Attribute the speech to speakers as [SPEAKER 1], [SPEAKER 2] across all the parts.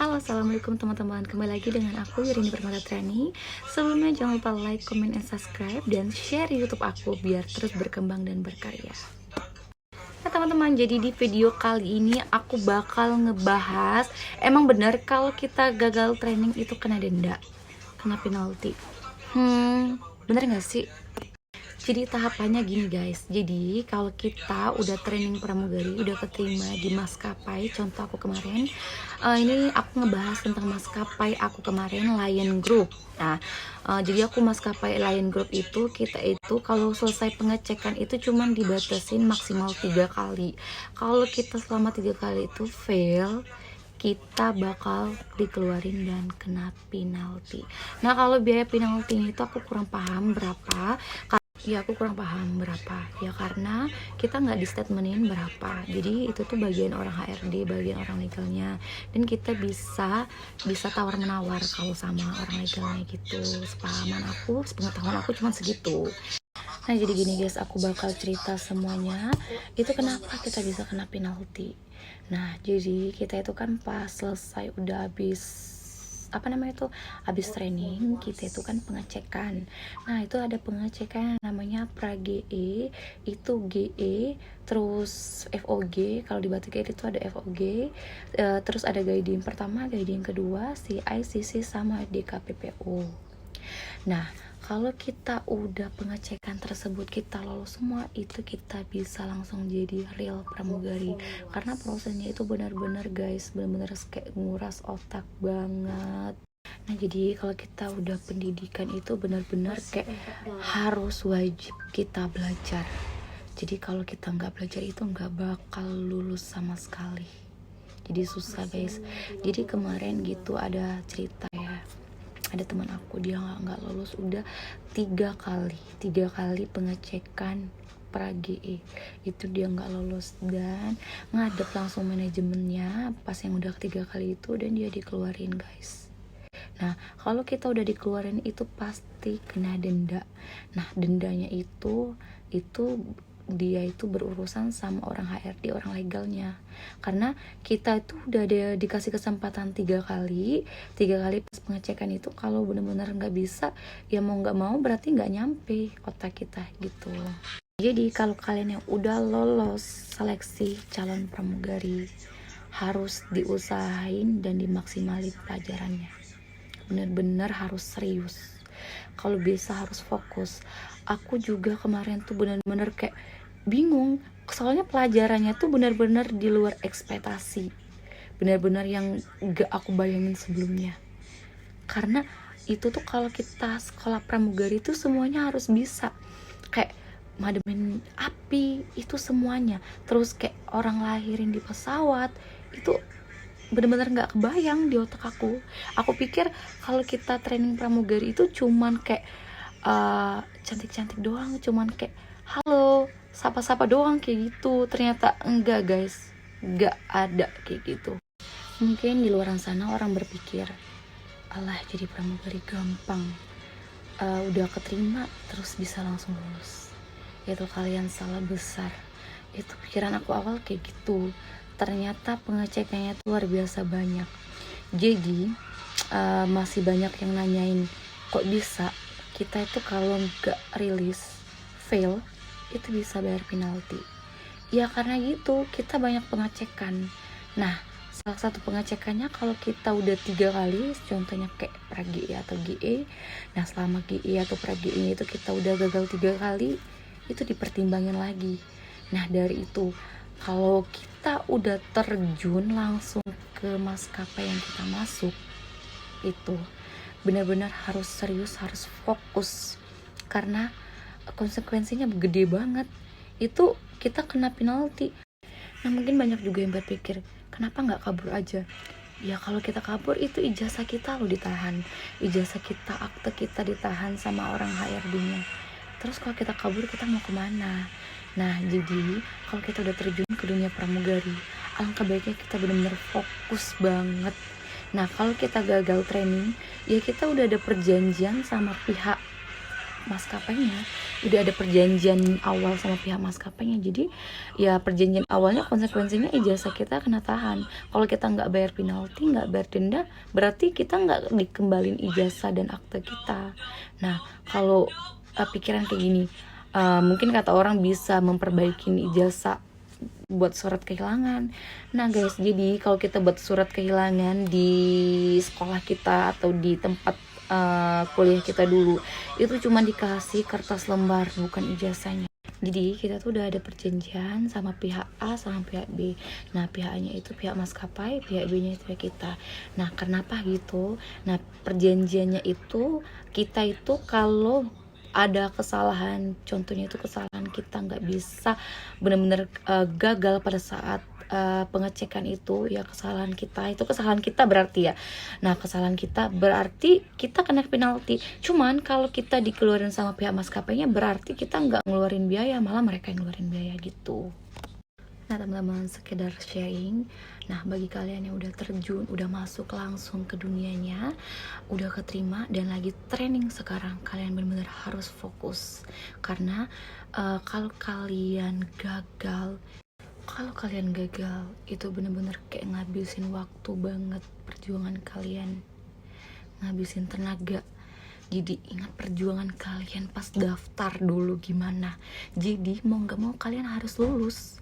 [SPEAKER 1] Halo, assalamualaikum teman-teman. Kembali lagi dengan aku Yurini Permatatrani. Sebelumnya jangan lupa like, comment, and subscribe dan share YouTube aku biar terus berkembang dan berkarya. Nah teman-teman, jadi di video kali ini aku bakal ngebahas emang benar kalau kita gagal training itu kena denda, kena penalti. Bener gak sih? Jadi tahapannya gini guys, jadi kalau kita udah training pramugari, udah keterima di maskapai, contoh aku kemarin, ini aku ngebahas tentang maskapai aku kemarin, Lion Group. Nah, jadi aku maskapai Lion Group itu, kita itu kalau selesai pengecekan itu cuman dibatasin maksimal 3 kali. Kalau kita selama 3 kali itu fail, kita bakal dikeluarin dan kena penalti. Nah, kalau biaya penaltinya itu aku kurang paham berapa. Ya aku kurang paham berapa ya, karena kita nggak di statementin berapa. Jadi itu tuh bagian orang HRD, bagian orang legalnya, dan kita bisa tawar menawar kalau sama orang legalnya gitu. Sepengetahuan aku cuma segitu. Nah jadi gini guys, aku bakal cerita semuanya itu kenapa kita bisa kena penalti. Nah jadi kita itu kan pas selesai udah habis habis training, kita itu kan pengecekan. Nah itu ada pengecekan namanya pra-GE, itu GE terus FOG. Kalau di Batik Air itu ada FOG, terus ada guiding pertama, guiding kedua, CI, CC sama DKPPO. Nah kalau kita udah pengecekan tersebut, kita lolos semua, itu kita bisa langsung jadi real pramugari. Karena prosesnya itu benar-benar guys, benar-benar kayak nguras otak banget. Nah jadi kalau kita udah pendidikan itu benar-benar kayak harus wajib kita belajar. Jadi kalau kita nggak belajar itu nggak bakal lulus sama sekali. Jadi susah guys. Jadi kemarin gitu ada cerita ya, ada teman aku, dia nggak lolos udah 3 kali pengecekan pra-GE, itu dia nggak lolos dan ngadep langsung manajemennya pas yang udah 3 kali itu, dan dia dikeluarin guys. Nah kalau kita udah dikeluarin itu pasti kena denda. Nah dendanya itu dia itu berurusan sama orang HRD, orang legalnya. Karena kita itu udah dikasih kesempatan 3 kali pas pengecekan itu, kalau bener-bener nggak bisa ya mau nggak mau berarti nggak nyampe otak kita gitu. Jadi kalau kalian yang udah lolos seleksi calon pramugari, harus diusahain dan dimaksimalin pelajarannya. Bener-bener harus serius, kalau bisa harus fokus. Aku juga kemarin tuh bener-bener kayak bingung, soalnya pelajarannya tuh bener-bener di luar ekspektasi, bener-bener yang gak aku bayangin sebelumnya. Karena itu tuh kalau kita sekolah pramugari tuh semuanya harus bisa, kayak mademin api itu semuanya, terus kayak orang lahirin di pesawat, itu bener-bener gak kebayang di otak aku. Aku pikir kalau kita training pramugari itu cuman kayak cantik-cantik doang, cuman kayak halo, sapa-sapa doang kayak gitu. Ternyata enggak guys, enggak ada kayak gitu. Mungkin di luar sana orang berpikir, alah jadi pramugari gampang, udah keterima terus bisa langsung lulus. Itu kalian salah besar. Itu pikiran aku awal kayak gitu. Ternyata pengecekannya tuh luar biasa banyak. Jadi masih banyak yang nanyain, kok bisa kita itu kalau nggak rilis fail itu bisa bayar penalti. Ya karena gitu, kita banyak pengecekan. Nah salah satu pengecekannya kalau kita udah 3 kali, contohnya kayak pra-GE atau GE. Nah selama GE atau pra-GE itu kita udah gagal 3 kali, itu dipertimbangin lagi. Nah dari itu, kalau kita udah terjun langsung ke maskapai yang kita masuk, itu benar-benar harus serius, harus fokus, karena konsekuensinya gede banget. Itu kita kena penalti. Nah mungkin banyak juga yang berpikir, kenapa nggak kabur aja? Ya kalau kita kabur itu ijazah kita loh ditahan, ijazah kita, akte kita ditahan sama orang HRD-nya. Terus kalau kita kabur, kita mau kemana? Nah jadi kalau kita udah terjun ke dunia pramugari, alangkah baiknya kita benar-benar fokus banget. Nah kalau kita gagal training, ya kita udah ada perjanjian sama pihak maskapainya, udah ada perjanjian awal sama pihak maskapainya. Jadi ya perjanjian awalnya konsekuensinya ijazah kita kena tahan. Kalau kita nggak bayar penalti, nggak bayar denda, berarti kita nggak dikembalin ijazah dan akte kita. Nah kalau pikiran kayak gini, mungkin kata orang bisa memperbaiki ijazah buat surat kehilangan. Nah guys, jadi kalau kita buat surat kehilangan di sekolah kita atau di tempat kuliah kita dulu, itu cuma dikasih kertas lembar, bukan ijazahnya. Jadi kita tuh udah ada perjanjian sama pihak A sama pihak B. Nah pihak A nya itu pihak maskapai, pihak B nya itu pihak kita. Nah kenapa gitu? Nah perjanjiannya itu, kita itu kalau ada kesalahan, contohnya itu kesalahan kita nggak bisa benar-benar gagal pada saat pengecekan itu, ya kesalahan kita itu kesalahan kita berarti ya. Nah kesalahan kita berarti kita kena penalti. Cuman kalau kita dikeluarin sama pihak maskapainya, berarti kita nggak ngeluarin biaya, malah mereka yang ngeluarin biaya gitu. Nah teman-teman, sekedar sharing. Nah bagi kalian yang udah terjun, udah masuk langsung ke dunianya, udah keterima dan lagi training sekarang, kalian benar-benar harus fokus. Karena kalau kalian gagal itu benar-benar kayak ngabisin waktu banget, perjuangan kalian, ngabisin tenaga. Jadi ingat perjuangan kalian pas daftar dulu gimana. Jadi mau gak mau kalian harus lulus.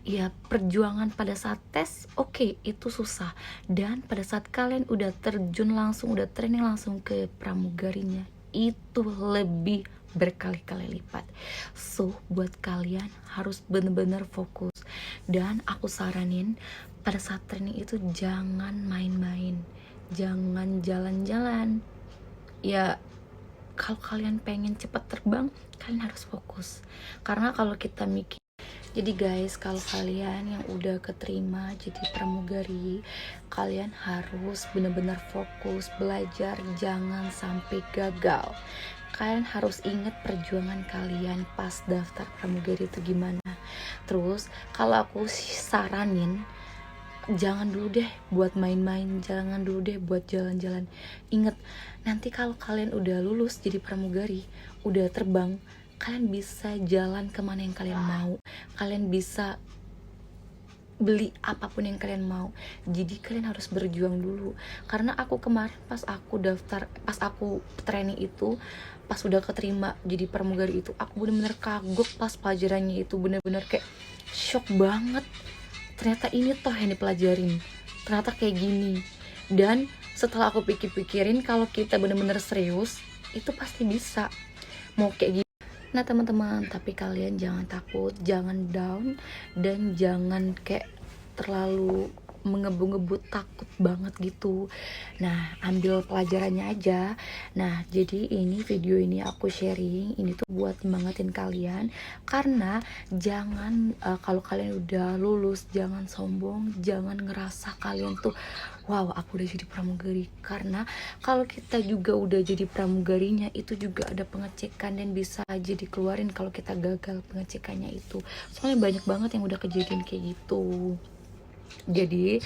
[SPEAKER 1] Ya perjuangan pada saat tes oke, itu susah. Dan pada saat kalian udah terjun langsung, udah training langsung ke pramugarinya, itu lebih berkali-kali lipat. So buat kalian harus bener-bener fokus. Dan aku saranin pada saat training itu jangan main-main, jangan jalan-jalan. Ya kalau kalian pengen cepat terbang, kalian harus fokus. Karena kalau kita mikir, jadi guys, kalau kalian yang udah keterima jadi pramugari, kalian harus benar-benar fokus belajar, jangan sampai gagal. Kalian harus ingat perjuangan kalian pas daftar pramugari itu gimana. Terus kalau aku saranin, jangan dulu deh buat main-main, jangan dulu deh buat jalan-jalan. Ingat, nanti kalau kalian udah lulus jadi pramugari, udah terbang, kalian bisa jalan kemana yang kalian mau, kalian bisa beli apapun yang kalian mau. Jadi kalian harus berjuang dulu. Karena aku kemarin pas aku daftar, pas aku training itu, pas udah keterima jadi pramugari itu, aku bener-bener kagok pas pelajarannya itu, bener-bener kayak shock banget. Ternyata ini toh yang dipelajarin, ternyata kayak gini. Dan setelah aku pikir-pikirin, kalau kita bener-bener serius, itu pasti bisa. Mau kayak gini. Nah teman-teman, tapi kalian jangan takut, jangan down, dan jangan kayak terlalu mengebu-ngebu takut banget gitu. Nah ambil pelajarannya aja. Nah jadi ini video ini aku sharing, ini tuh buat semangatin kalian. Karena jangan kalau kalian udah lulus, jangan sombong, jangan ngerasa kalian tuh wow aku udah jadi pramugari. Karena kalau kita juga udah jadi pramugarinya, itu juga ada pengecekan dan bisa aja dikeluarin kalau kita gagal pengecekannya itu. Soalnya banyak banget yang udah kejadian kayak gitu. Jadi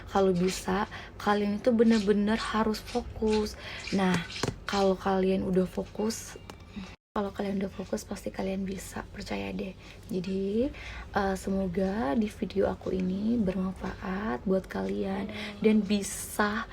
[SPEAKER 1] kalau bisa kalian itu benar-benar harus fokus. Nah kalau kalian udah fokus, pasti kalian bisa, percaya deh. Jadi semoga di video aku ini bermanfaat buat kalian dan bisa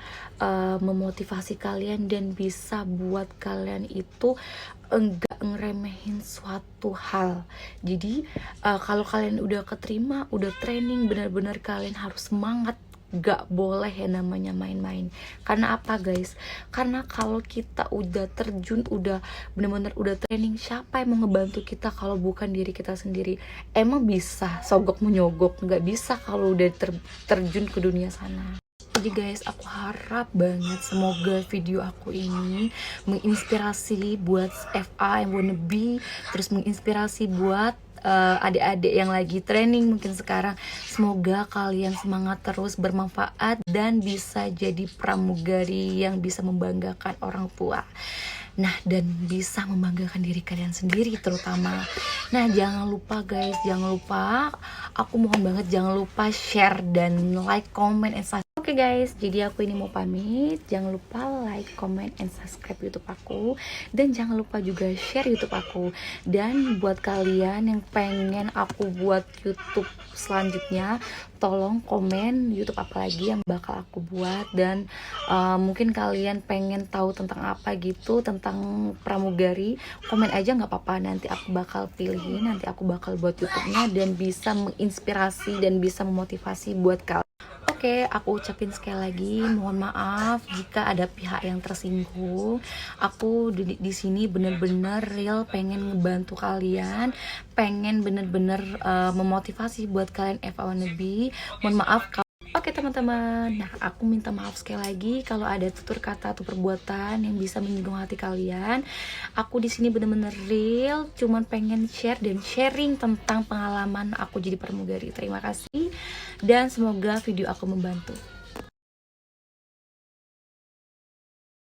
[SPEAKER 1] memotivasi kalian dan bisa buat kalian itu enggak ngeremehin suatu hal. Jadi kalau kalian udah keterima, udah training, benar-benar kalian harus semangat. Gak boleh ya namanya main-main. Karena apa guys? Karena kalau kita udah terjun, udah bener-bener udah training, siapa yang mau ngebantu kita kalau bukan diri kita sendiri? Emang bisa sogok menyogok? Gak bisa kalau udah terjun ke dunia sana. Jadi guys, aku harap banget semoga video aku ini menginspirasi buat FA yang wannabe, terus menginspirasi buat adik-adik yang lagi training mungkin sekarang. Semoga kalian semangat terus, bermanfaat, dan bisa jadi pramugari yang bisa membanggakan orang tua. Nah dan bisa membanggakan diri kalian sendiri terutama. Nah jangan lupa guys, jangan lupa, aku mohon banget jangan lupa share dan like, comment, and subscribe Oke guys, jadi aku ini mau pamit. Jangan lupa like, comment, and subscribe YouTube aku. Dan jangan lupa juga share YouTube aku. Dan buat kalian yang pengen aku buat YouTube selanjutnya, tolong komen YouTube apa lagi yang bakal aku buat. Dan mungkin kalian pengen tahu tentang apa gitu, tentang pramugari, komen aja nggak apa-apa. Nanti aku bakal pilihin, nanti aku bakal buat YouTube-nya dan bisa menginspirasi dan bisa memotivasi buat kalian. Oke, aku ucapin sekali lagi mohon maaf jika ada pihak yang tersinggung. Aku di sini bener-bener real pengen ngebantu kalian, pengen bener-bener memotivasi buat kalian Eva Wannabe. Mohon maaf kalau Oke teman-teman, nah aku minta maaf sekali lagi kalau ada tutur kata atau perbuatan yang bisa menyinggung hati kalian. Aku di sini bener-bener real, cuman pengen share dan sharing tentang pengalaman aku jadi pramugari. Terima kasih dan semoga video aku membantu.